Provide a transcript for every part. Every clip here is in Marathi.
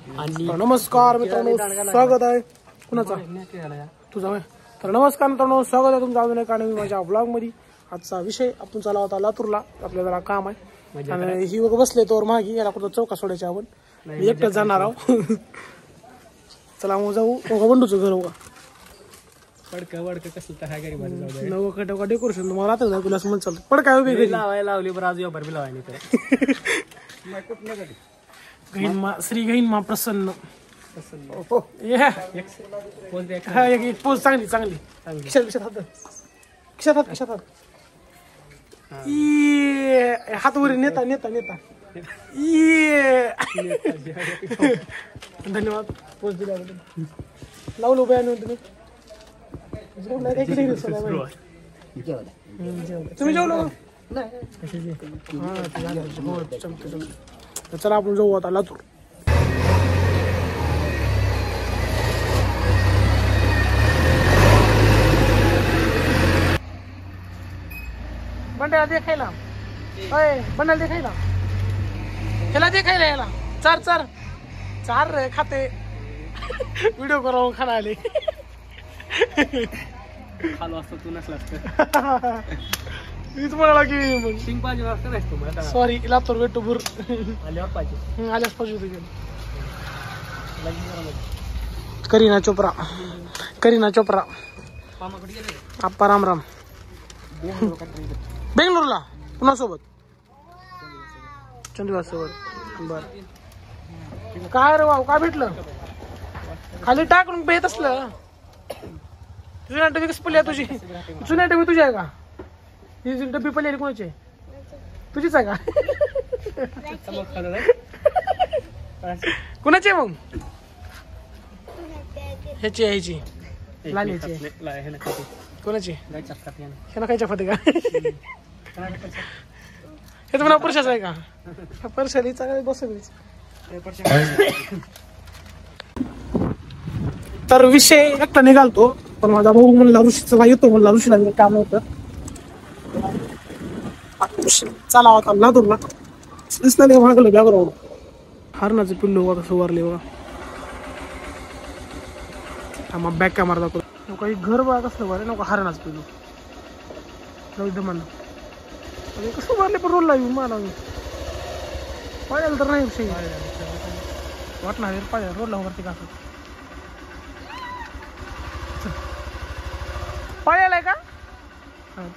आणि नमस्कार मित्रांनो, स्वागत आहे कुणाचा तुझा होय. तर नमस्कार मित्रांनो, स्वागत आहे तुमचं अजून एका नवीन माझ्या ब्लॉग मध्ये. आजचा विषय आपण चालला होता लातूरला, आपल्याला जरा काम आहे आणि ही वगैरे बसले तोवर मागी याला कुठं चौका सोडायची आपण, मी एकटंच जाणार आहो. चला मग जाऊ बंडूचं घर होगा पडकं कसं तर घरी मध्ये नवं डेकोरेशन तुम्हाला राहतं तुला असं म्हणत चालतं. पडका उभी घरी लावली बरं आज व्यापार बी लावाय श्री गहीन प्रसन्न एक पोज चांगली खिशात हात वर नेता धन्यवाद पोच दिल्याबद्दल. लावलो उभे आणून तुम्ही तुम्ही जेवलो चला आपण जाऊ आता लातूर. बंड्याला देखायला बंड्याला देखायला याला चार रे खाते व्हिडिओ करून खाना आले खालो असतो तू नसला मीच म्हणाला की सिंग पाहिजे असतं सॉरी लातूर भेटू भूर आल्यावर पाहिजे आल्यास पाहिजे करीना चोप्रा आप्पा राम बेंगलोरला कुणासोबत चंदीवास सोबत. बर काय रे भाऊ काय भेटलं खाली टाकून बेत असलं. जुन्या डबी कसं पडली तुझी जुन्या डबी तुझी आहे का ही डबी पडली कोणाची तुझीच आहे का कुणाची मग ह्याची लालीची कोणाची ह्याला खायच्या फाते का हे तुम्हाला परशाच आहे का परशाली चांगली बसवीच. तर विषय एकटा निघालतो पण माझा भाऊ म्हणला ऋषीचा येतो म्हणला ऋषीला काम होतं चला होता लातूरला दिसलं मागलं बॅकग्राऊंड हरणाचं पिल्लू बघा कसं वारले बघा. मग बॅक कॅमेरा दाखवतो काही घर बघा कसं वारे नको हरणाचं पिल्लू जाऊ म्हणलं कसं वारले पण रोल लावी मला पाहिलं तर नाही विषय वाटणार पाहिजे रोडला वरती का पाळ्याला का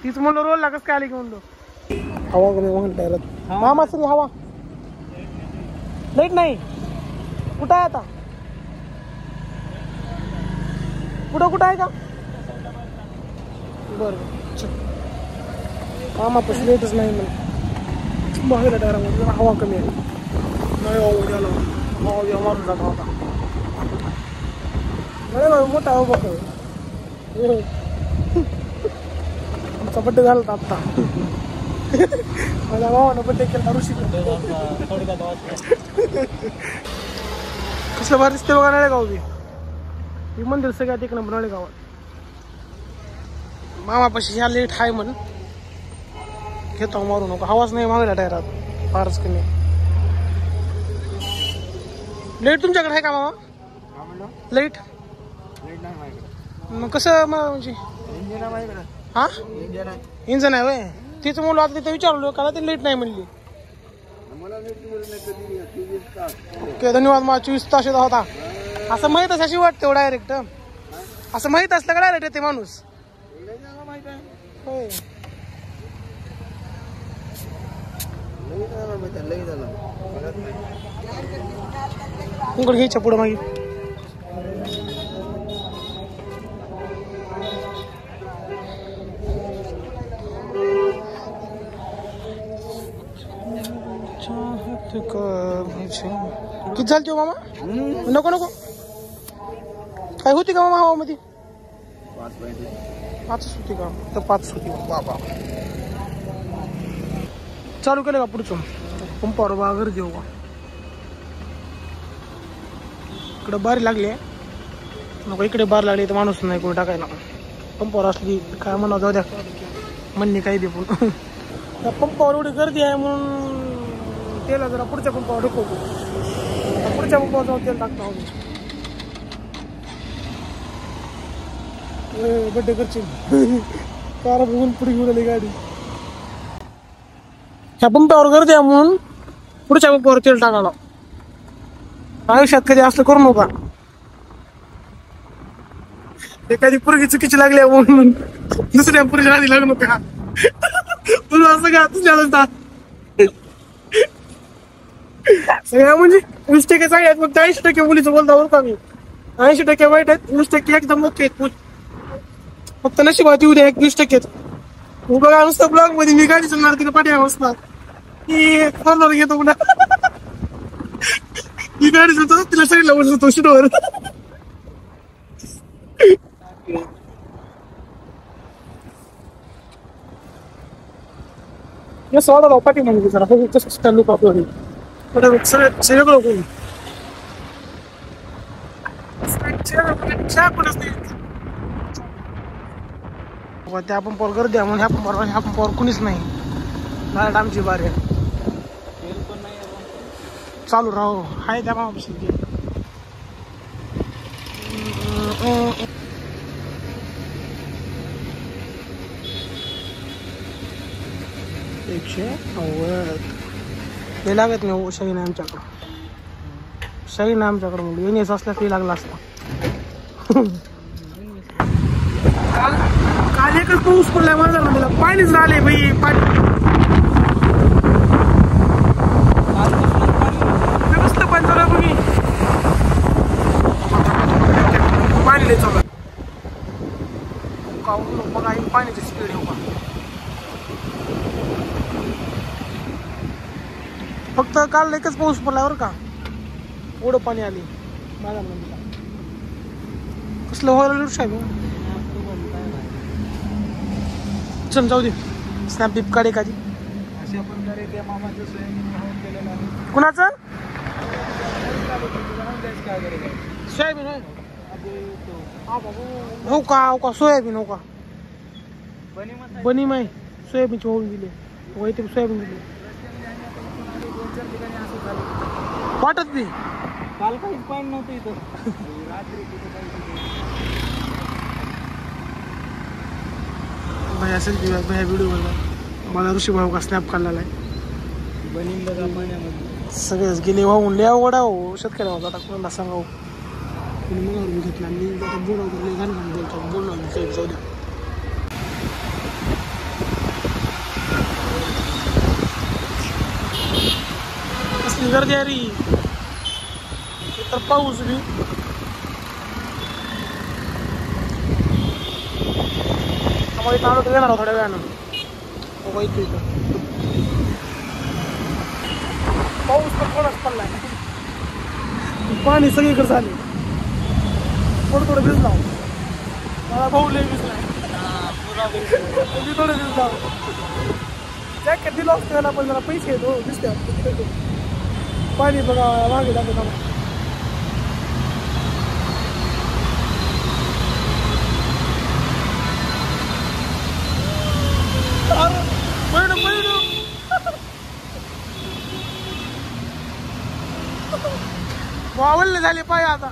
तीच म्हणलो रोल लागस काय आली की म्हणलो हवा कमी म्हणतात मामा श्री हवा लाईट नाही कुठं आहे आता कुठं आहे का बरं मामा पशी लाईटच नाही म्हणून बाहेर टायरामध्ये जरा हवा कमी आहे नाही हवा मारून जात होता बरं मोठा हवा बघ आमचा बड्डे झाला होता आत्ता माझ्या भावानं बड्डे केला ऋषी कसलं भारी दिसते बघा नाळे गाव हे मंदिर सगळ्यात एक नंबर नाळे गावात. मामापाशी ह्या लेट हाय म्हण घेतो मारू नको हवाच नाही मागल्या टायरात फारच कमी. लाईट तुमच्याकडे आहे का मामा लाईट मग कसं म्हणजे हा इंजन आहे वय तिचं मुलं आता तिथं विचारलो का ते लेट नाही म्हणली. ओके धन्यवाद मला 24 तास येत होता असं माहित अशी वाटतं डायरेक्ट असं माहित असलं का डायरेक्ट येते माणूस होय. उघड घ्यायच्या पुढं मागे किती झाली मामा नको काय होती का मामा हवामध्ये 5 होती का तर 5 होती बाबा. चालू केलं का पुढचं पंपावर बा गर्दी हो का इकडे बारी लागली नको इकडे बार लागली तर माणूस नाही कोणी टाकायला पंपावर असली काय म्हणा जाऊ द्या म्हणणे काही दे पण त्या पंपावर एवढी गर्दी आहे म्हणून त्याला जरा पुढच्या पंपावर ढकलतो पुढच्या पंपावर जाऊन तेल टाकतो आम्ही. बड्डे करशील कार बघून पुढे घेऊन आली गाडी. ह्या पंपावर गर्दी आहे म्हणून पुढच्या पंपावर तेल टाकायला. आयुष्यात कधी असलं करू नका. एखादी पोरगी चुकीची लागली म्हणून दुसऱ्या पोरीच्या आधी लागू नका. तुला असं का तुझ्या सगळ्या म्हणजे 20% चांगले आहेत, फक्त 80% मुलीचं बोलता बरं का मी. 80% वाईट आहेत, 20% एकदम ओके आहेत. फक्त नशिबात येऊ द्या 20%. बघा नुसतं ब्लॉग मध्ये मी गाडी चालणार तिला पाठीमागे बसणार की फॉर्मर घेतो पुन्हा. ही गाडी चालतो तिला साईडला बसतो शिडवर. स्वादा पाठी म्हणजे जरा बघू कसं लोक आपलं सगळं लोक त्या पंपावर गर्दी आहे म्हणून ह्या पंपावर कुणीच नाही. डायरेक्ट आमची बारी आहे. चालू राहू हाय त्या मामापाशी. 190 ते लागत नाही. शाही नाही आमच्याकडं. शाही नाही आमच्याकडं म्हणजे येण्याचं असल्यास ते लागला असता. काल एकच पाऊस पडलाय माझा नदीला. पाणीच राहिले बाई. पाणी कसलं पाणी चालू बघी. पाणी लय चालू बघा. पाण्याची स्पीड येऊ का. फक्त काल एकच पाऊस पडला बरं का. एवढं पाणी आली माझ्या नदीला. कसलं व्हायला साहेब. चल जाऊ दे. स्नॅप बिप काढ एखादी. अशा प्रकारे त्या मामाचं स्वयंपाक केलेलं आहे. कुणाचं सोयाबीन हो का सोयाबीन हो का. बनी माय सोयाबीनची होऊन दिली. ते सोयाबीन दिली वाटत बी. काल काहीच पाणी नव्हतं इथं. रात्री भाई असेल की भाई व्हिडिओ मला ऋषी भाऊ का स्नॅप काढलेला आहे. बनीला पाण्यामध्ये सगळेच गेले वाहून लिहा वडा हो. शेतकऱ्या होता आता कोणाला सांगावं. मग घेतला मी आता बोलवतो घाण बोलतो बोलणार जाऊ द्या. कसली गर्दी आहे रे. तर पाऊस बी. आम्हाला येणार थोड्या वेळानं. इथं पाऊस तर थोडाच पडलाय. पाणी सगळीकडे झाले. थोडं भिजला मला. भाऊ लय भिजलाय. मी थोडं भिजला. जॅकेट दिलं असतं त्याला पण जरा पैसे येतो दिसते. पाणी बघा मागे दाखवत आला. वावलले झाले पाय आता.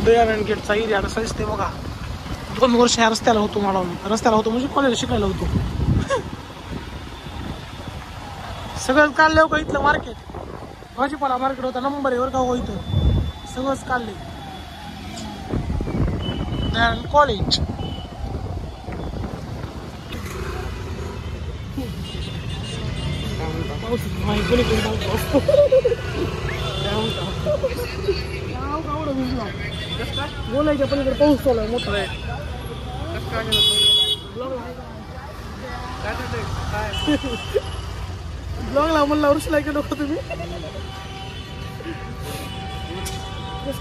दयानंद गेटचा एरिया आता सजते बघा. 2 वर्ष ह्या रस्त्याला होतो. मला रस्त्याला होतो म्हणजे कॉलेज शिकायला होतो. सगळंच काढलं का इथलं मार्केट. भाजीपाला मार्केट होता नंबर आहे का हो. इथं सगळंच काढले. दयानंद कॉलेज. बोलायच्या पलीकडे पाऊस चालू आहे मोठा आहे. ब्लॉगला म्हणला वृषला गेलो का तुम्ही.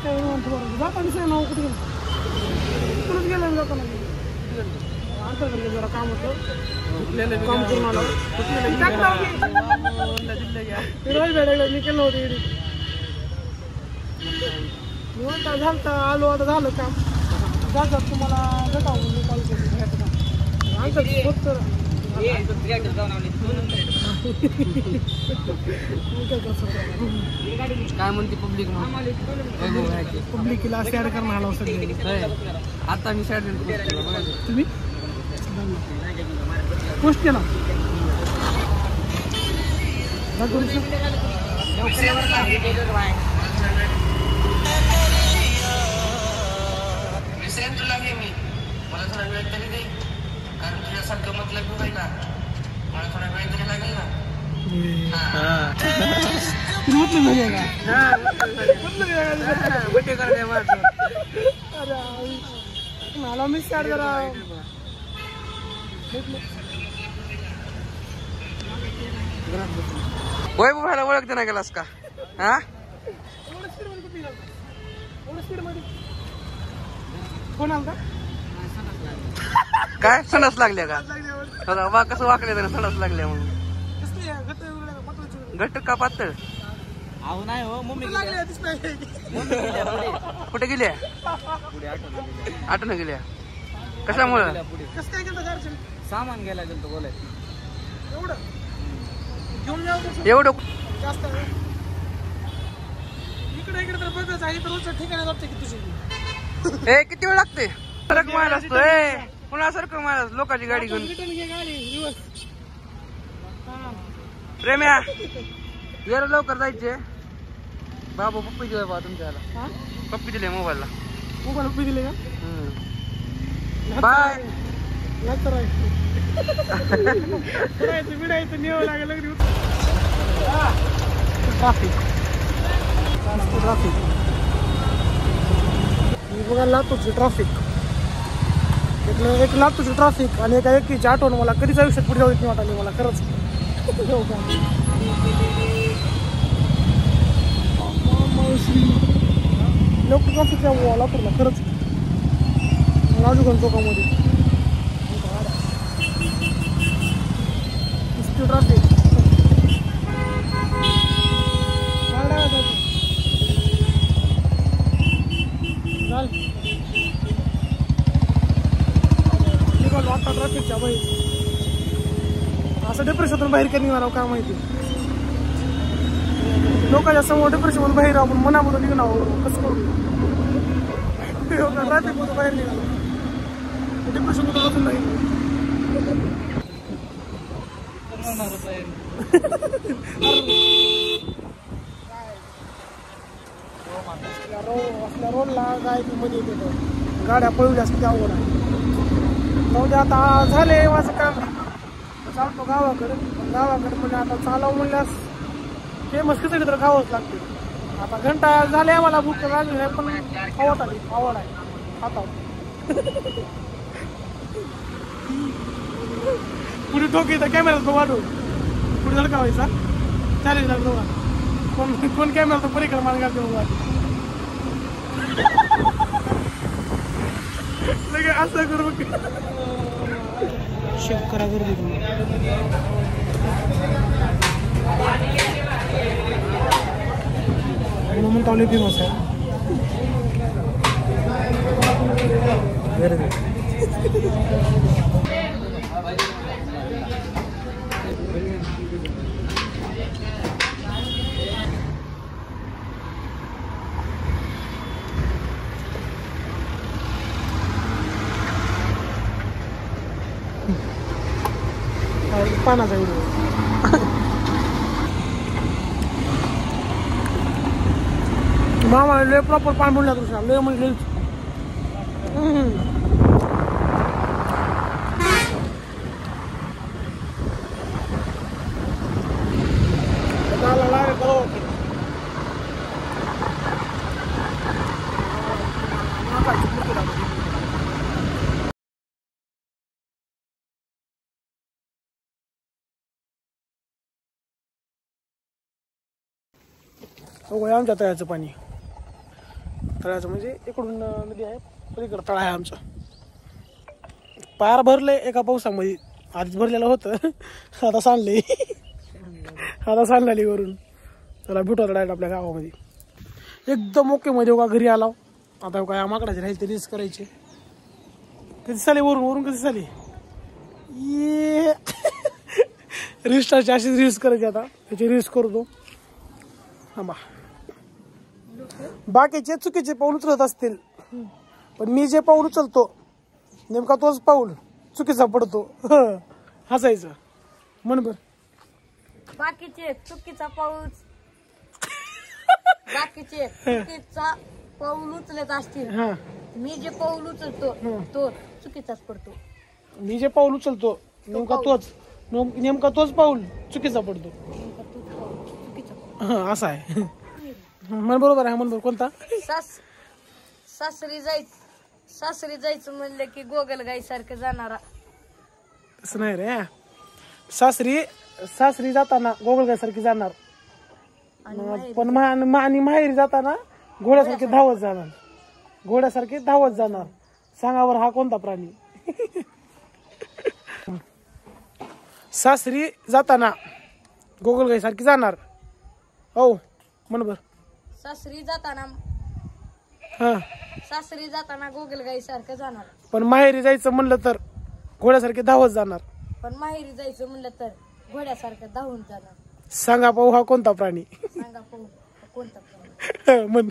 काय जाता नाव कुठे गेलं. कुठेच गेलं जाताना. आमच्याकडे जरा काम होतं. काम करून आलो. मी केलं होतं एडिट. झालं आलो आता झालं काम. जातात तुम्हाला भेटावं मी कॉल करून. आमचं काय म्हणते पब्लिक पब्लिकला सॅड करणार आला सगळे. आता मी सॅड तुम्ही पोस्ट केला विसरेन तुला घे मी. मला थोडा वेळ तरी दे, कारण तुझ्यासारखं मतलब आहे ना. मला थोडा वेळ तरी लागेल ना. मला मी स्टार्ट करा वैभव भाईला ओळखते नाही गेलास का? हा फोन आला का? काय संडास लागल्या का? वा कसं वाकले त्याने संडास लागल्या म्हणून. घट्ट का पातळ? अहो नाही हो, मम्मी कुठे गेल्या? आठवण गेल्या कशामुळे? कसं काय केलं घरचं? सामान घ्यायला गेलो बोलायचं. एवढं घेऊन जाऊ एवढं जास्त इकडे इकडे तर बघायचं आहे. तर ठिकाणी जाते की तुझी ए किती वेळ लागते? सरक मायला असतो ए पुन्हा सारखं मायला लोकांची गाडी घेऊन. प्रेम्या जरा लवकर जायचे. बाबू पप्पी दिले बा तुमच्याला. पप्पी दिले मोबाईलला. मोबाईल पप्पी दिले का? बाय. बिडायचं न्यावं लागेल. ट्राफिक बघा लातूरची ट्राफिक. एक लातूरची ट्राफिक आणि एका व्यक्तीची आठवण मला कधीच आयुष्यात पुढे जाऊ नाही वाटाली मला खरंच. लोक ट्राफिक लातूरला खरंच राजूगण चौकामध्ये ट्राफिक. आता ट्रॅफिकच्या बाहेर असं डिप्रेशनतून बाहेर कधी निघाला काय माहिती. लोकांच्या समोर डिप्रेशन बाहेर आपण मनामधून निघणार कसं करू? ट्रॅफिक मधून बाहेर निघाला डिप्रेशन मधून बसून नाही. असल्या रोडला काय मध्ये येतो गाड्या पळवल्या असते अवघड आहे. जाऊ आता झाले माझं काम. चालतो गावाकडे म्हणजे आता चालव म्हणल्यास फेमस खिचडी तर खावंच लागते. आता घंटा झाले मला भूक लागली आहे पण आवड आहे खाता पुढे ठोकी तर कॅमेरा वाढू पुढे धडका व्हायचा चालेल ना दोघा. कोण कॅमेरा तर पलीकडे मान घालते लगे असं करू शेक करा गर्दी म्हणून तावले फेमस आहे गर्दी. पानाचा व्हिडिओ मामा लय प्रॉपर पान बोलला तुझ्या लय म्हणजे आमच्या तळ्याचं पाणी. तळ्याचं म्हणजे इकडून नदी आहे पलीकडं तळा आहे आमचा. पार भरले एका पावसामध्ये. आधीच भरलेलं होतं आता सांडलेली वरून. त्याला भेटू डायरेक्ट आपल्या गावामध्ये एकदम ओके मध्ये का घरी आला. आता काय माकडाचे राहायचे रील्स करायचे. कधी साली वरून कधी साली रिस्टाची अशीच रील्स करायची आता, त्याची रील्स करतो. थांबा. बाकीचे चुकीचे पाऊल उचलत असतील, पण मी जे पाऊल उचलतो नेमका तोच पाऊल चुकीचा पडतो. हसायचं म्हण बर. बाकीचे चुकीचा पाऊल उचलत असतील, हा, मी जे पाऊल उचलतो तो चुकीचाच पडतो. मी जे पाऊल उचलतो नेमका तोच पाऊल चुकीचा पडतो. हा, असं आहे. म्हण बरोबर आहे, म्हण बरोबर. कोणता? सासरी जायचं म्हणलं की गोगल गाई सारखं जाणारा. तसं नाही रे. सासरी जाताना गोगलगायसारखी जाणार, पण आणि माहेरी जाताना घोड्यासारखे धावत जाणार. सांगावर हा कोणता प्राणी? सासरी जाताना गोगलगायसारखी जाणार. हो म्हण बर. सासरी जाताना गोगल गाई सारखं जाणार, पण माहेरी जायचं म्हणलं तर घोड्यासारखे धावत जाणार. पण माहेरी जायचं म्हणलं तर घोड्यासारखं धावून जाणार. सांगा पाहू हा कोणता प्राणी? सांगा पाहू कोणता. म्हण.